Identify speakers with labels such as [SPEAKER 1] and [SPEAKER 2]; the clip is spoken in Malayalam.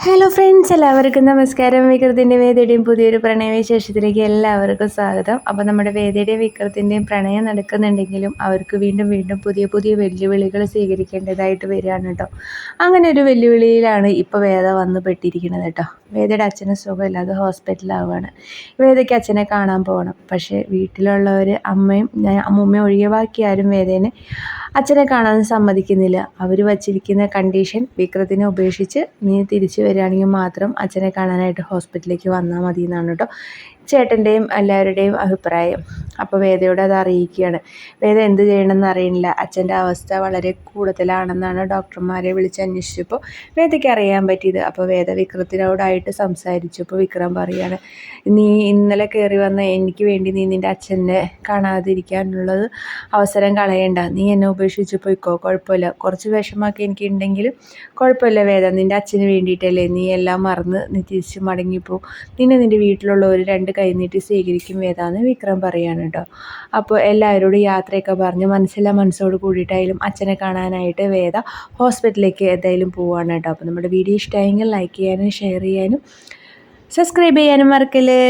[SPEAKER 1] ഹലോ ഫ്രണ്ട്സ്, എല്ലാവർക്കും നമസ്കാരം. വികൃതിൻ്റെ വേദിയുടെയും പുതിയൊരു പ്രണയവിശേഷത്തിലേക്ക് എല്ലാവർക്കും സ്വാഗതം. അപ്പോൾ നമ്മുടെ വേദിയുടെയും വികൃതിൻ്റെയും പ്രണയം നടക്കുന്നുണ്ടെങ്കിലും അവർക്ക് വീണ്ടും വീണ്ടും പുതിയ പുതിയ വെല്ലുവിളികൾ സ്വീകരിക്കേണ്ടതായിട്ട് വരികയാണ് കേട്ടോ. അങ്ങനെ ഒരു വെല്ലുവിളിയിലാണ് ഇപ്പോൾ വേദ വന്ന് പെട്ടിരിക്കുന്നത് കേട്ടോ. വേദയുടെ അച്ഛന് സുഖമില്ലാതെ ഹോസ്പിറ്റലാവുകയാണ്. വേദയ്ക്ക് അച്ഛനെ കാണാൻ പോകണം. പക്ഷേ വീട്ടിലുള്ളവർ അമ്മൂമ്മയും ഒഴികെ ബാക്കി ആരും വേദേനെ അച്ഛനെ കാണാൻ സമ്മതിക്കുന്നില്ല. അവർ വച്ചിരിക്കുന്ന കണ്ടീഷൻ, വിക്രത്തിനെ ഉപേക്ഷിച്ച് നീ തിരിച്ചു വരികയാണെങ്കിൽ മാത്രം അച്ഛനെ കാണാനായിട്ട് ഹോസ്പിറ്റലിലേക്ക് വന്നാൽ മതി എന്നാണ് കേട്ടോ ചേട്ടൻ്റെയും എല്ലാവരുടെയും അഭിപ്രായം. അപ്പോൾ വേദയോട് അത് അറിയിക്കുകയാണ്. വേദ എന്ത് ചെയ്യണമെന്ന് അറിയില്ല. അച്ഛൻ്റെ അവസ്ഥ വളരെ കൂടുതലാണെന്നാണ് ഡോക്ടർമാരെ വിളിച്ച് അന്വേഷിച്ചപ്പോൾ വേദയ്ക്ക് അറിയാൻ പറ്റിയത്. അപ്പോൾ വേദ വിക്രത്തിനോടായിട്ട് സംസാരിച്ചപ്പോൾ വിക്രം പറയുകയാണ്, നീ ഇന്നലെ കയറി വന്ന എനിക്ക് വേണ്ടി നീ നിൻ്റെ അച്ഛനെ കാണാതിരിക്കാനുള്ളത് അവസരം കളയണ്ട. നീ എന്നെ ഉപേക്ഷിച്ച് പോയിക്കോ, കുഴപ്പമില്ല. കുറച്ച് വിഷമമൊക്കെ എനിക്കുണ്ടെങ്കിലും കുഴപ്പമില്ല വേദ, നിൻ്റെ അച്ഛന് വേണ്ടിയിട്ടല്ലേ. നീ എല്ലാം മറന്ന് നീ തിരിച്ച് മടങ്ങിപ്പോ. നിൻ്റെ വീട്ടിലുള്ളവർ രണ്ട് കൈനീട്ടി സ്വീകരിക്കും വേദ എന്ന് വിക്രം പറയാണ് കേട്ടോ. അപ്പോൾ എല്ലാവരോടും യാത്രയൊക്കെ പറഞ്ഞ് മനസ്സോട് കൂടിയിട്ടായാലും അച്ഛനെ കാണാനായിട്ട് വേദ ഹോസ്പിറ്റലിലേക്ക് എന്തായാലും പോവുകയാണ് കേട്ടോ. അപ്പോൾ നമ്മുടെ വീഡിയോ ഇഷ്ടമായെങ്കിൽ ലൈക്ക് ചെയ്യാനും ഷെയർ ചെയ്യാനും സബ്സ്ക്രൈബ് ചെയ്യാനും മറക്കല്ലേ.